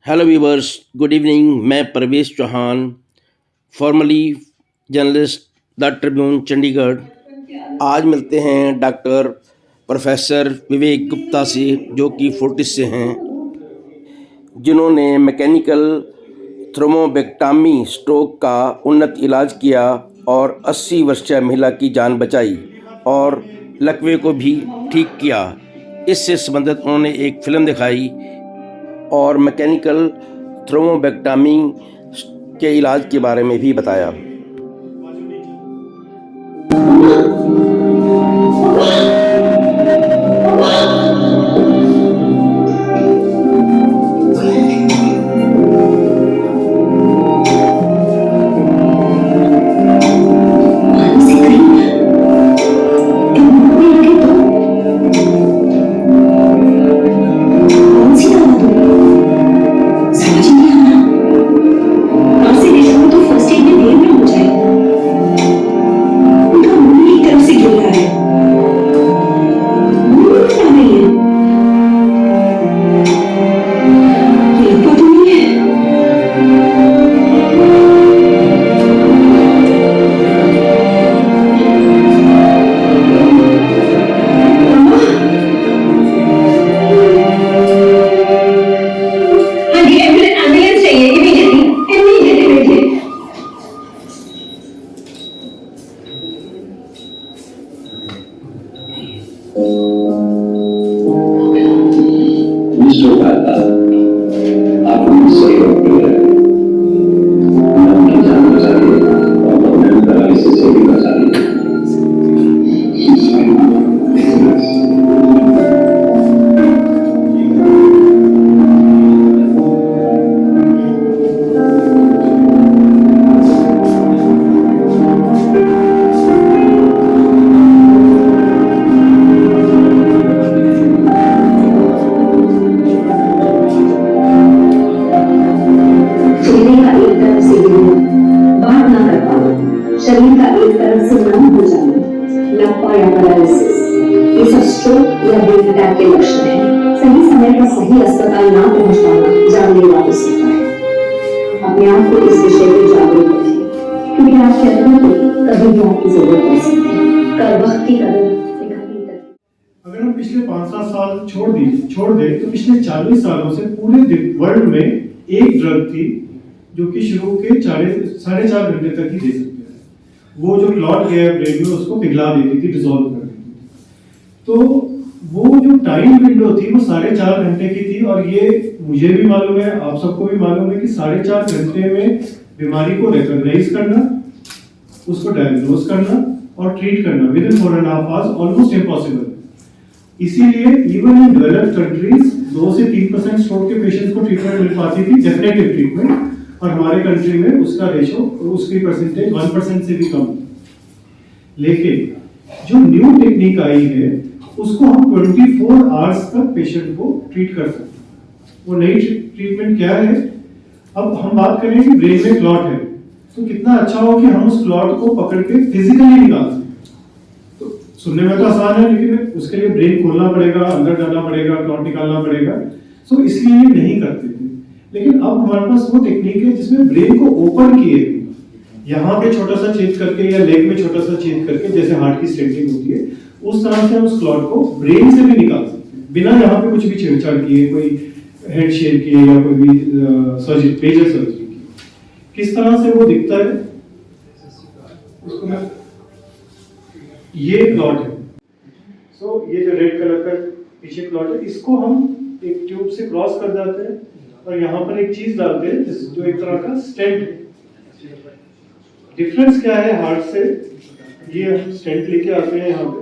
Hello viewers, good evening. मैं Parvesh Chauhan, formally journalist, the Tribune Chandigarh. आज मिलते हैं डॉक्टर प्रोफेसर विवेक गुप्ता से, जो कि फोर्टिस से हैं, जिन्होंने मैकेनिकल थ्रोम्बोवेक्टॉमी स्ट्रोक का उन्नत इलाज किया और 80 वर्षीय महिला की जान बचाई और लकवे को भी ठीक किया। इससे संबंधित उन्होंने एक फिल्म दिखाई और मैकेनिकल थ्रोम्बोवेक्टॉमी के इलाज के बारे में भी बताया। शरीर का एक तरफ से नम हो जाना, लकवा या पैरालिसिस, ये सब स्ट्रोक या ब्रेन अटैक के लक्षण हैं। सही समय पर सही अस्पताल ना पहुंच पाना जानलेवा हो सकता है। अपने आप को इस विषय में जागरूक रखें, क्योंकि आपके अनुभव को कभी भी आपकी जरूरत पड़ सकती है। कर वक्त की कदर अगर हम पिछले 5-7 साल छोड़ दे तो पिछले 40 सालों से पूरे वर्ल्ड में एक ड्रग थी जो कि शुरू के 4.5 घंटे तक ही दे सकते हैं। वो जो क्लॉट गया ब्रेन में उसको पिघला देती थी, डिसॉल्व कर देती थी। तो वो जो टाइम विंडो थी वो 4.5 घंटे की थी। और ये मुझे भी मालूम है, आप सबको भी मालूम है कि 4.5 घंटे में बीमारी को रिकॉग्नाइज करना, उसको डायग्नोज करना और ट्रीट करना with in 4.5 hours almost impossible. इसीलिए इवन इन डेवलप्ड कंट्रीज 2 से 3% स्ट्रोक के पेशेंट्स को ट्रीटमेंट मिल पाती थी, डेफिनेटिव ट्रीटमेंट। और हमारे कंट्री में उसका रेशो, उसकी परसेंटेज 1% से भी कम। लेकिन जो न्यू टेक्निक आई है उसको हम 24 आवर्स तक पेशेंट को ट्रीट कर सकते हैं। वो नई ट्रीटमेंट क्या है? अब हम बात करें कि ब्रेन में क्लॉट है, तो कितना अच्छा हो कि हम उस क्लॉट को पकड़ के फिजिकली निकाल सकें। तो सुनने में तो आसान है, लेकिन उसके लिए ब्रेन खोलना पड़ेगा, अंदर जाना पड़ेगा, क्लॉट निकालना पड़ेगा। सो इसलिए ये नहीं करते थे। लेकिन अब हमारे पास वो टेक्निक है जिसमें ब्रेन को ओपन किए, यहाँ पे छोटा सा चेंज करके या लेग में छोटा सा चेंज करके, जैसे हार्ट की स्टेंटिंग होती है उस तरह से हम उस क्लॉट को ब्रेन से भी निकाल सकते हैं, बिना यहाँ पे कुछ भी छेड़छाड़ किए, कोई हेड शेप किए या कोई भी सर्जरी, मेजर सर्जरी की। किस तरह से वो दिखता है उसको मैं, ये क्लॉट है। सो ये जो रेड कलर का पीछे क्लॉट है, इसको हम एक ट्यूब से क्रॉस कर जाते हैं और यहाँ पर एक चीज डालते हैं जो एक तरह का स्टेंट है। डिफरेंस क्या है हार्ट से? ये स्टेंट लेके आते हैं यहाँ पे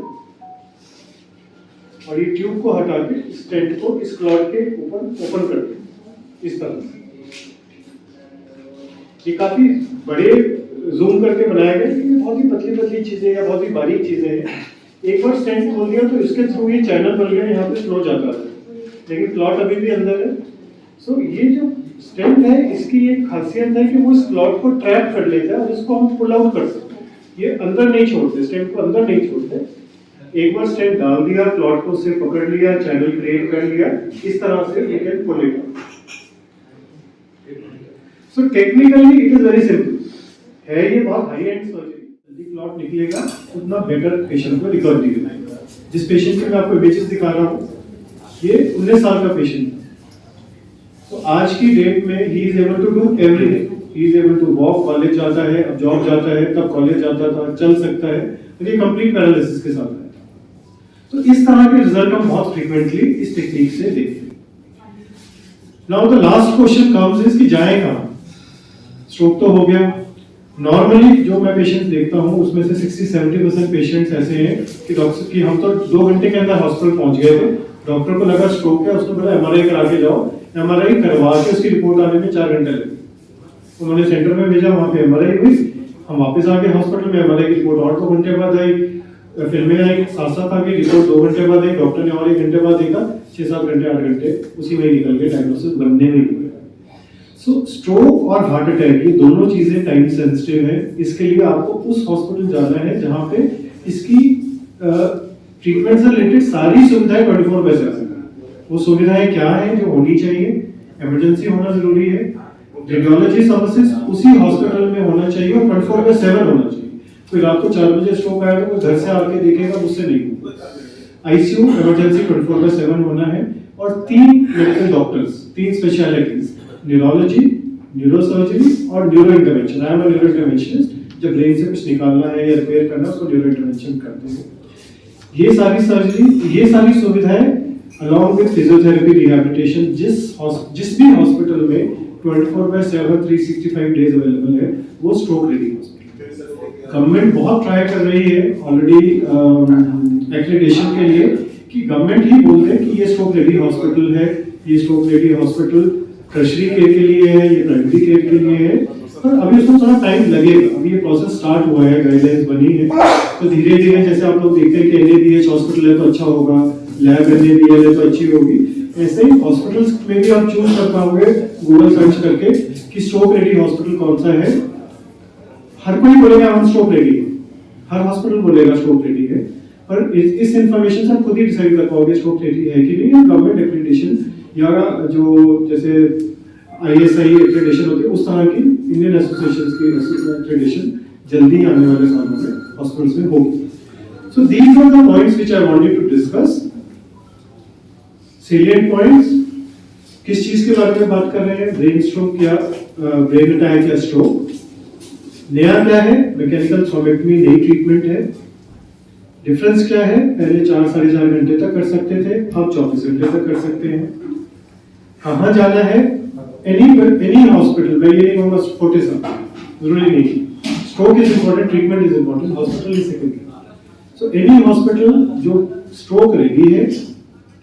और ये ट्यूब को हटा के स्टेंट को इस क्लॉट के ऊपर ओपन करते हैं इस तरह से। ये काफी बड़े जूम करके बनाया गया, क्योंकि बहुत ही पतली चीजें या बहुत ही बारीक चीजें हैं। एक बार स्टेंट खोल दिया तो इसके थ्रू ये चैनल बन गया, यहाँ पे फ्लो जाता है, लेकिन क्लॉट अभी भी अंदर है। सो ये जो स्टेंट है इसकी एक खासियत है कि वो इस क्लॉट को ट्रैप कर लेता है और इसको हम पुल आउट कर सकते हैं। ये अंदर नहीं छोड़ते, स्टेंट को अंदर नहीं छोड़ते। एक बार स्टेंट डाल दिया, क्लॉट को उससे पकड़ लिया, चैनल क्रिएट कर लिया, इस तरह से you can pull it. So technically it is very simple, है ये बहुत हाई एंड सर्जरी, जल्दी क्लॉट निकलेगा उतना बेटर पेशेंट को रिकवरी मिलेगा। जिस पेशेंट की मैं आपको इमेजेस दिखा रहा हूँ, ये 19 साल का पेशेंट है। तो आज की डेट में he is able to do everything, he is able to walk, college जाता है, अब जॉब जाता है, तब कॉलेज जाता था, चल सकता है, और ये कंप्लीट पैरालिसिस के साथ है। तो इस तरह के रिजल्ट हम बहुत फ्रीक्वेंटली इस टेक्निक से देखते हैं। Now the last question comes is कि जाए कहां? स्ट्रोक तो हो गया। नॉर्मली जो मैं पेशेंट्स देखता हूं उसमें से 60-70% पेशेंट्स ऐसे हैं कि डॉक्टर की हम तो 2 घंटे के अंदर हॉस्पिटल पहुंच गए थे, डॉक्टर को लगा स्ट्रोक है, उसने बोला एमआरआई करा के जाओ, एमआरआई करवा के उसकी रिपोर्ट आने में 4 घंटे लगे। उन्होंने सेंटर में भेजा, वहां पे एमआरआई हुई, हम वापस आ गए हॉस्पिटल में, एमआरआई की रिपोर्ट और 2 घंटे बाद आई, फिर में आई, साथ-साथ आ गई रिपोर्ट 2 घंटे बाद आई, डॉक्टर ने और 1 घंटे बाद देखा, 6-7 घंटे 8 घंटे उसी में ही निकल गए, डायग्नोसिस बनने में ही हुए। सो स्ट्रोक और हार्ट अटैक ये दोनों चीजें टाइम सेंसिटिव है, इसके लिए आपको उस हॉस्पिटल जाना है जहां पे इसकी ट्रीटमेंट से रिलेटेड सारी सुविधाएं 24/7 है। वो सुविधाएं क्या है जो होनी चाहिए? इमरजेंसी होना जरूरी है, रेडियोलॉजी सर्विसेज उसी हॉस्पिटल में होना चाहिए और 24/7 होना चाहिए। कोई रात को 4 बजे स्ट्रोक आया तो कोई घर से आके देखेगा, उससे नहीं होगा। आईसीयू इमरजेंसी 24/7 होना है, और 3 medical doctors, 3 specialities, neurology, neurosurgery और neuro intervention. I am a neuro interventionist, जब ब्रेन से कुछ निकालना है या रिपेयर करना है उसको न्यूरो इंटरवेंशन करते हैं। ये सारी सर्जरी, ये सारी सुविधाएं अलॉन्ग विद फिजियोथेरेपी, रिहैबिलिटेशन जिस भी हॉस्पिटल में 24/7 365 डेज अवेलेबल है, वो स्ट्रोक रेडी हॉस्पिटल। गवर्नमेंट बहुत ट्राई कर रही है ऑलरेडी एक्रेडिटेशन के लिए, कि गवर्नमेंट ही बोलते हैं कि ये स्ट्रोक रेडी हॉस्पिटल है, ये stroke ready hospital tertiary care के लिए है, ये प्राइमरी केयर के लिए है, पर अभी उसको थोड़ा टाइम लगेगा। अभी ये प्रोसेस स्टार्ट हुआ है, गाइडलाइंस बनी है, तो धीरे धीरे जैसे आप लोग देखते हैं कि एनएबीएच हॉस्पिटल है तो अच्छा होगा, लैब एनएबीएल है तो अच्छी होगी, ऐसे ही हॉस्पिटल्स में भी आप चूज कर पाओगे गूगल सर्च करके कि स्ट्रोक रेडी हॉस्पिटल कौन सा है। हर कोई बोलेगा हम स्ट्रोक रेडी है, हर हॉस्पिटल बोलेगा स्ट्रोक रेडी है, पर इस इंफॉर्मेशन से आप खुद ही डिसाइड कर पाओगे स्ट्रोक रेडी है कि नहीं। गवर्नमेंट एक्रेडिटेशन या जो जैसे आईएसआई एक्रेडिटेशन होती है, उस तरह की इंडियन एसोसिएशंस की एक्रेडिटेशन जल्दी आने वाले सालों में हॉस्पिटल्स में होगी। So these are the points which I wanted to discuss. Salient points, किस चीज के बारे में बात कर रहे हैं? ब्रेन स्ट्रोक या ब्रेन अटैक या स्ट्रोक। नया क्या है? मैकेनिकल थ्रोम्बेक्टमी नई ट्रीटमेंट है। डिफरेंस क्या है? पहले 4-4.5 घंटे तक कर सकते थे, अब 24 घंटे तक कर सकते हैं। कहाँ जाना है? Any hospital. मैं ये नहीं कहूँगा छोटे सा, जरूरी नहीं। Stroke is important, treatment is important, hospital is secondary. So any hospital जो स्ट्रोक रेडी है,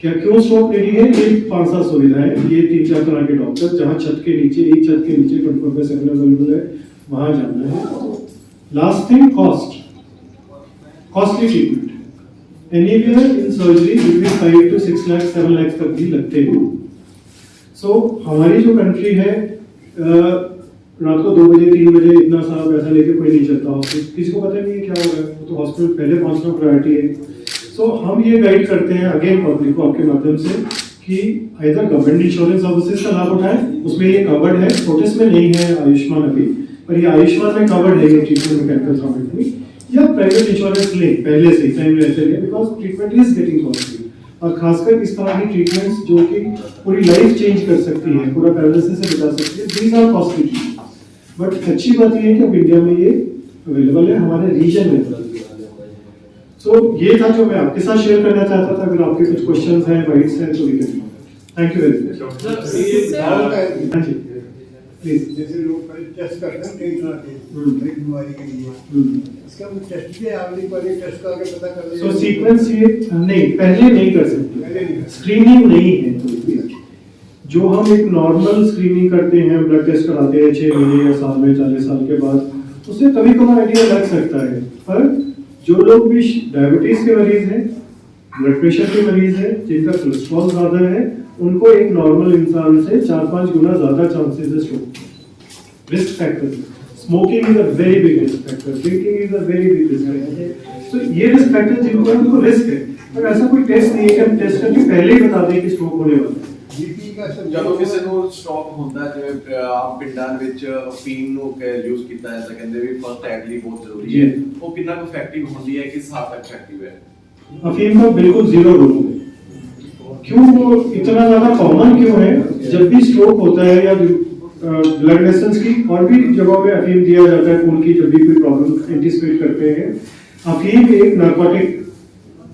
क्या क्यों स्ट्रोक रेडी है? ये 5-7 सुविधाएं, ये 3-4 तरह के डॉक्टर, जहाँ छत के नीचे, एक छत के नीचे 24/7 अवेलेबल है, वहां जाना है। Last thing, costly treatment. Anywhere in surgery between 5 to 6 lakh 7 lakh तक भी लगते हैं। सो हमारी जो कंट्री है, रात को 2 बजे 3 बजे इतना सारा पैसा लेके कोई नहीं चलता हॉस्पिटल, किसी को पता नहीं है क्या हो रहा है, तो हॉस्पिटल पहले पहुंचना प्रायोरिटी है। सो हम ये गाइड करते हैं अगेन पब्लिक को आपके माध्यम से कि आइदर गवर्नमेंट इंश्योरेंस सर्विसेज का लाभ उठाएं, उसमें ये कवर्ड है, फोर्टिस में नहीं है आयुष्मान अभी, पर ये आयुष्मान में कवर्ड है ये ट्रीटमेंट मैकेनिकल थ्रोम्बेक्टमी, या प्राइवेट इंश्योरेंस ले पहले से टाइम रहते हैं, because treatment is getting costly. और खासकर इस तरह की ट्रीटमेंट्स जो कि पूरी लाइफ चेंज कर सकती है, पूरा पैरालिसिस से बचा सकती है, these are costly treatments. But अच्छी बात ये है कि अब इंडिया में ये अवेलेबल है, हमारे रीजन में। सो ये था जो मैं आपके साथ शेयर करना चाहता था। अगर आपके कुछ क्वेश्चंस हैं, वाइट्स हैं, तो we can. Thank you very much. हाँ जी प्लीज। जैसे लोग टेस्ट करते हैं कई तरह के बीमारी के लिए, इसका कुछ टेस्ट भी आगे पर टेस्ट करके पता कर ले। सो सीक्वेंस ये नहीं, पहले नहीं कर सकते, स्क्रीनिंग नहीं है कोई भी। जो हम एक नॉर्मल स्क्रीनिंग करते हैं, ब्लड टेस्ट कराते हैं 6 महीने या साल में, 40 साल के बाद, उससे कभी कभार आइडिया लग सकता है। पर जो लोग भी डायबिटीज के मरीज हैं, ब्लड प्रेशर के मरीज हैं, जिनका कोलेस्ट्रॉल ज्यादा है, उनको एक नॉर्मल इंसान से 4-5 गुना ज्यादा चांसेस है stroke. Risk factor, smoking is a very big risk factor, drinking is a very big risk factor. सो ये रिस्क फैक्टर जिनको है उनको रिस्क है, पर ऐसा कोई टेस्ट नहीं है कि हम टेस्ट करके पहले ही बता दें कि स्ट्रोक होने वाला है। ਬੀਪੀ ਦਾ ਜਦੋਂ ਕਿਸੇ ਨੂੰ ਸਟ੍ਰੋਕ ਹੁੰਦਾ ਜਿਵੇਂ ਆਮ ਪਿੰਡਾਂ ਵਿੱਚ ਅਫੀਮ ਨੂੰ ਯੂਜ਼ ਕੀਤਾ ਜਾਂਦਾ, ਕਹਿੰਦੇ ਵੀ ਫਸਟ ਐਡ ਲਈ ਬਹੁਤ ਜ਼ਰੂਰੀ ਹੈ, ਉਹ ਕਿੰਨਾ ਕੁ ਇਫੈਕਟਿਵ ਹੁੰਦੀ ਹੈ, किस हद तक इफेक्टिव है? अफीम का बिल्कुल जीरो रोल है। क्यों वो इतना ज्यादा कॉमन क्यों है? जब भी स्ट्रोक होता है या ब्लड वेसल्स की और भी जगहों पे अफीम दिया जाता है, खून की जब भी कोई प्रॉब्लम एंटिसिपेट करते हैं, अफीम एक नार्कोटिक,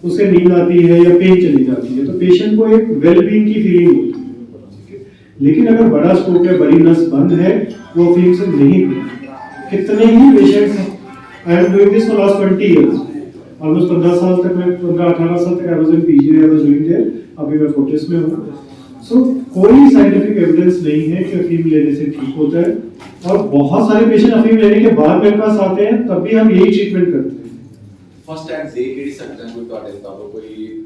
उसे नींद आती है या पेन चली जाती है तो पेशेंट को एक वेलबींग की फीलिंग होती है। लेकिन अगर बड़ा स्ट्रोक है, बड़ी नस बंद है, वो अफीम से नहीं पीते। कितने ही पेशेंट्स हैं, I am doing this for last 20 years, almost 15 साल तक मैं 15-18 साल तक I was in PG, I was doing there, अभी मैं फोर्टिस में हूं। सो कोई साइंटिफिक एविडेंस नहीं है कि अफीम लेने से ठीक होता है, और बहुत सारे पेशेंट अफीम लेने के बाद मेरे पास आते हैं तब भी हम यही ट्रीटमेंट करते हैं। फर्स्ट एड दे केड़ी सकते हैं कोई ਤੁਹਾਡੇ ਮੁਤਾਬਕ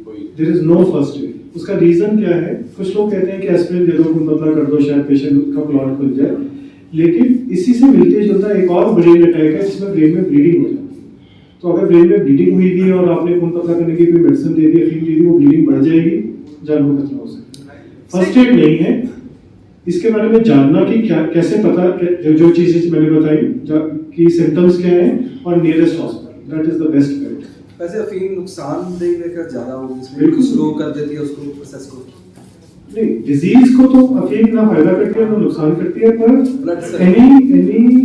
कोई there is no first aid. उसका रीजन क्या है? कुछ लोग कहते हैं कि एस्पिरिन दे दो, खून पतला कर दो, शायद पेशेंट का क्लॉट खुल जाए, लेकिन इसी से मिलते जुलता एक और ब्रेन अटैक है जिसमें ब्रेन में ब्लीडिंग हो जाती है। तो अगर ब्रेन में ब्लीडिंग हुई भी और आपने खून पतला करने की कोई मेडिसिन दे दी, अफीम दे दी, वो ब्लीडिंग बढ़ जाएगी, जान को खतरा हो सकता है। फर्स्ट एड नहीं है। इसके बारे में जानना कि क्या कैसे पता जो चीजें मैंने बताई कि सिम्टम्स क्या हैं और nearest hospital, that is the best guide. वैसे अफीम नुकसानदेह लेकर ज्यादा होगी, इसमें बिल्कुल स्लो कर देती है उसको प्रोसेस को। नहीं, डिजीज को तो अफीम ना फायदा करती है ना नुकसान करती है, Blood पर cell. एनी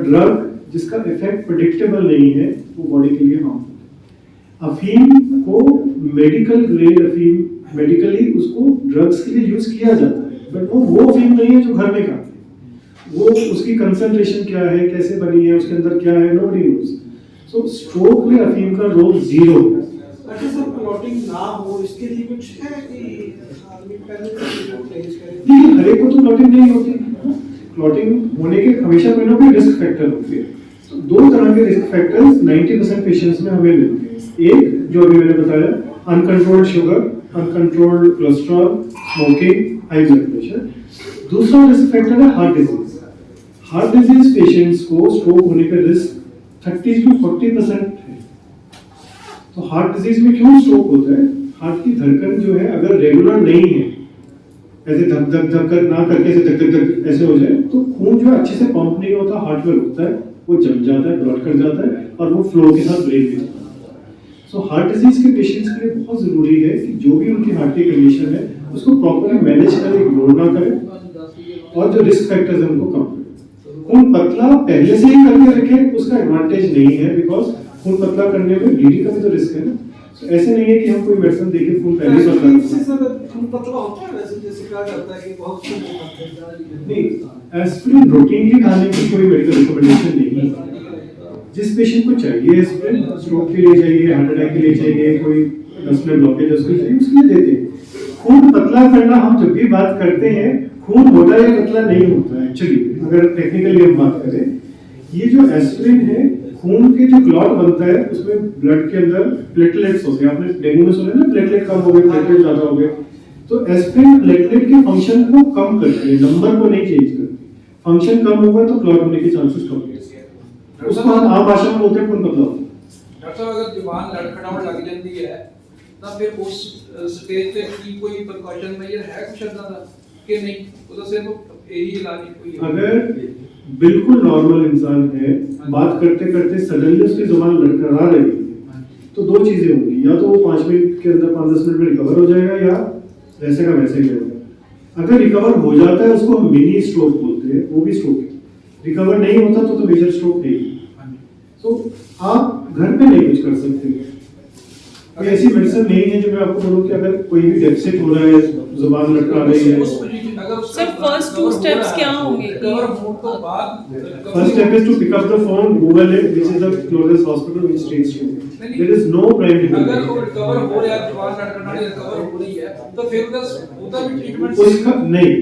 ड्रग जिसका इफेक्ट प्रेडिक्टेबल नहीं है वो बॉडी के लिए हार्मफुल। अफीम को मेडिकल ग्रेड अफीम, मेडिकली उसको ड्रग्स के लिए यूज किया जाता है, बट वो अफीम नहीं है जो घर में खाते हैं। वो उसकी कंसंट्रेशन क्या है, कैसे बनी है, उसके अंदर क्या है, नोबडी नोज। सो स्ट्रोक में अफीम का रोल जीरो है। अच्छा सर, क्लॉटिंग ना हो इसके लिए कुछ है कि आदमी पहले से प्लेस करे? देखिए, हर एक को तो क्लॉटिंग नहीं होती। क्लॉटिंग होने के हमेशा कोई ना कोई रिस्क फैक्टर होते हैं। तो दो तरह के रिस्क फैक्टर्स 90% पेशेंट्स में हमें मिलते हैं। एक जो अभी मैंने बताया, uncontrolled sugar, uncontrolled cholesterol, smoking, high blood pressure. दूसरा रिस्क फैक्टर है heart disease. Heart disease patients को स्ट्रोक होने का रिस्क 30 to 40% है। तो हार्ट डिजीज में क्यों स्ट्रोक होता है? हार्ट की धड़कन जो है अगर रेगुलर नहीं है, ऐसे धक धक धक कर ना करके ऐसे धक धक धक ऐसे हो जाए, तो खून जो है अच्छे से पंप नहीं होता, हार्ट में रुकता है, वो जम जाता है, क्लॉट कर जाता है और वो फ्लो के साथ ब्रेन में जाता है। सो हार्ट डिजीज के पेशेंट्स के लिए बहुत जरूरी है कि जो भी उनकी हार्ट की कंडीशन है उसको प्रॉपर्ली मैनेज करें, इग्नोर ना करें, और जो रिस्क फैक्टर्स हैं उनको कम करें। खून पतला पहले से ही करके रखें, उसका एडवांटेज नहीं है, बिकॉज खून पतला करने में ब्लीडिंग का भी तो रिस्क है ना। So, ऐसे नहीं है कि हम कोई मेडिसिन देके खून पहले ही पतला इससे सर खून पतला होता है वैसे, जैसे कहा जाता है कि बहुत खून पतला है। नहीं, एस्पिरिन रूटीनली खाने की कोई मेडिकल रिकमेंडेशन नहीं है। जिस पेशेंट को चाहिए एस्पिरिन, स्ट्रोक के लिए चाहिए, हार्ट अटैक के लिए चाहिए, कोई नस में ब्लॉकेज उसके लिए, उसके लिए देते हैं। खून पतला करना हम जब भी बात करते हैं, खून होता है पतला नहीं होता है एक्चुअली, अगर टेक्निकली हम बात करें। ये जो एस्पिरिन है, खून के जो क्लॉट बनता है उसमें ब्लड के अंदर प्लेटलेट्स होते हैं। आपने डेंगू में सुना ना, प्लेटलेट कम हो गए, प्लेटलेट ज्यादा हो गए। तो एस्पिरिन प्लेटलेट के फंक्शन को कम करती है, नंबर को नहीं चेंज करती। फंक्शन कम होगा तो क्लॉट होने के चांसेस कम होंगे। उसको हम आम भाषा में बोलते हैं खून पतला होता है। डॉक्टर साहब, अगर जुबान लड़खड़ाने लग जाती है तो फिर उस स्टेज पे की कोई प्रिकॉशन मेजर है कुछ ज्यादा कि नहीं, वो तो सिर्फ यही इलाज ही कोई है? अगर बिल्कुल नॉर्मल इंसान है, बात करते करते सडनली उसकी जुबान लड़खड़ा रही है, तो दो चीजें होंगी, या तो वो 5 मिनट के अंदर 5-10 मिनट में रिकवर हो जाएगा, या वैसे का वैसे ही रहेगा। अगर रिकवर हो जाता है उसको हम मिनी स्ट्रोक बोलते हैं, वो भी स्ट्रोक है। रिकवर नहीं होता तो मेजर स्ट्रोक नहीं है। तो आप घर पे नहीं कुछ कर सकते। कोई ऐसी मेडिसिन नहीं है जो मैं आपको बोलूं कि अगर कोई भी डेफिसिट हो रहा है, जुबान लटका रही है। सर फर्स्ट 2 स्टेप्स क्या होंगे? First step is to pick up the phone, Google it, which is the closest hospital which takes you. There is no primary. अगर वो रिकवर हो रहा है, जुबान लड़खड़ाने रिकवर हो रही है, तो फिर उसका भी ट्रीटमेंट उसका नहीं,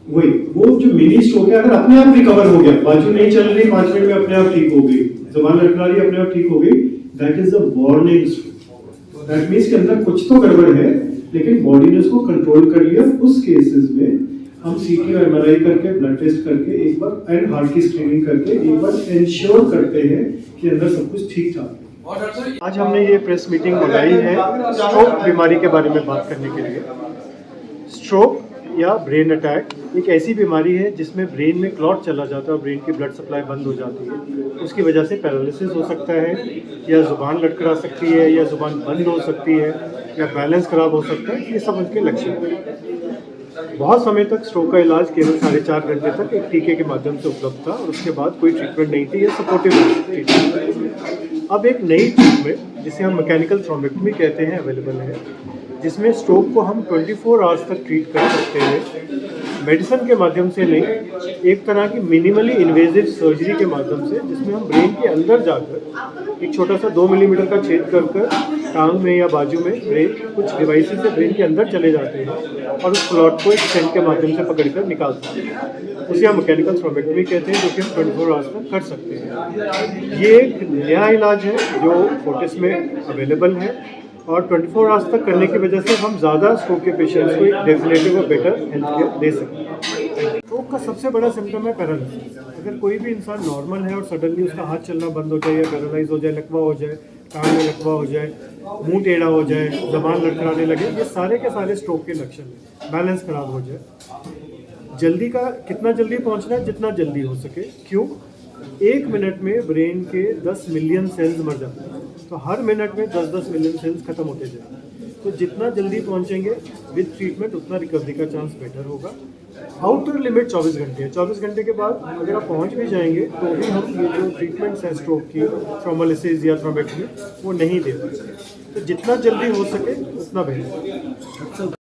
वही वो जो मिनी स्ट्रोक है, अगर अपने आप रिकवर हो गया, बाजू नहीं चल रही, 5 मिनट में अपने आप ठीक हो गई, जुबान लटका रही अपने आप ठीक हो गई, that is a warning stroke. That means के अंदर कुछ तो गड़बड़ है, लेकिन बॉडी ने उसको कंट्रोल कर लिया। उस केसेस में हम सीटी और एमआरआई करके, ब्लड टेस्ट करके एक बार, एंड हार्ट की स्क्रीनिंग करके एक बार इंश्योर करते हैं कि अंदर सब कुछ ठीक ठाक है। आज हमने ये प्रेस मीटिंग बुलाई है स्ट्रोक बीमारी के बारे में बात करने के लिए। स्ट्रोक या ब्रेन अटैक एक ऐसी बीमारी है जिसमें ब्रेन में क्लॉट चला जाता है और ब्रेन की ब्लड सप्लाई बंद हो जाती है। उसकी वजह से पैरालिसिस हो सकता है, या ज़ुबान लटखड़ा सकती है, या ज़ुबान बंद हो सकती है, या बैलेंस खराब हो सकता है। ये सब उनके लक्षण हैं। बहुत समय तक स्ट्रोक का इलाज केवल 4.5 घंटे तक एक टीके के माध्यम से उपलब्ध था और उसके बाद कोई ट्रीटमेंट नहीं थी। ये सपोर्टिव ट्रीटमेंट। अब एक नई ट्रीटमेंट जिसे हम मैकेनिकल थ्रोम्बेक्टमी कहते हैं अवेलेबल है, जिसमें स्ट्रोक को हम 24 आवर्स तक ट्रीट कर सकते हैं, मेडिसिन के माध्यम से नहीं, एक तरह की मिनिमली इन्वेजिव सर्जरी के माध्यम से, जिसमें हम ब्रेन के अंदर जाकर एक छोटा सा 2 मिलीमीटर का छेद कर टांग में या बाजू में ब्रेन कुछ डिवाइसेस से ब्रेन के अंदर चले जाते हैं और उस क्लॉट को एक स्टेंट के माध्यम से पकड़कर निकालते हैं। उसे हम मैकेनिकल थ्रोम्बेक्टमी कहते हैं, जो कि हम 24 आवर्स तक कर सकते हैं। ये एक नया इलाज है जो फोर्टिस में अवेलेबल है और 24 आवर्स तक करने की वजह से हम ज़्यादा स्ट्रोक के पेशेंट्स को एक डेफिनेटिव और बेटर हेल्थ केयर दे सकते हैं। स्ट्रोक का सबसे बड़ा सिम्टम है पैरालिसिस। अगर कोई भी इंसान नॉर्मल है और सडनली उसका हाथ चलना बंद हो जाए या पैरालाइज हो जाए, लकवा हो जाए, टांग में लकवा हो जाए, मुंह टेढ़ा हो जाए, जबान लड़खड़ाने लगे, ये सारे के सारे स्ट्रोक के लक्षण हैं। बैलेंस खराब हो जाए। जल्दी का कितना जल्दी पहुंचना है, जितना जल्दी हो सके। क्यों? 1 मिनट में ब्रेन के 10 मिलियन सेल्स मर जाते हैं, तो हर मिनट में 10-10 मिलियन सेल्स खत्म होते जाएंगे। तो जितना जल्दी पहुंचेंगे विद ट्रीटमेंट उतना रिकवरी का चांस बेटर होगा। आउटर लिमिट 24 घंटे है। 24 घंटे के बाद अगर आप पहुंच भी जाएंगे तो भी हम ये जो ट्रीटमेंट्स हैं स्ट्रोक की, थ्रोम्बोलिसिस या थ्रोम्बेक्टमी, वो नहीं दे पाएंगे। तो जितना जल्दी हो सके उतना बेहतर।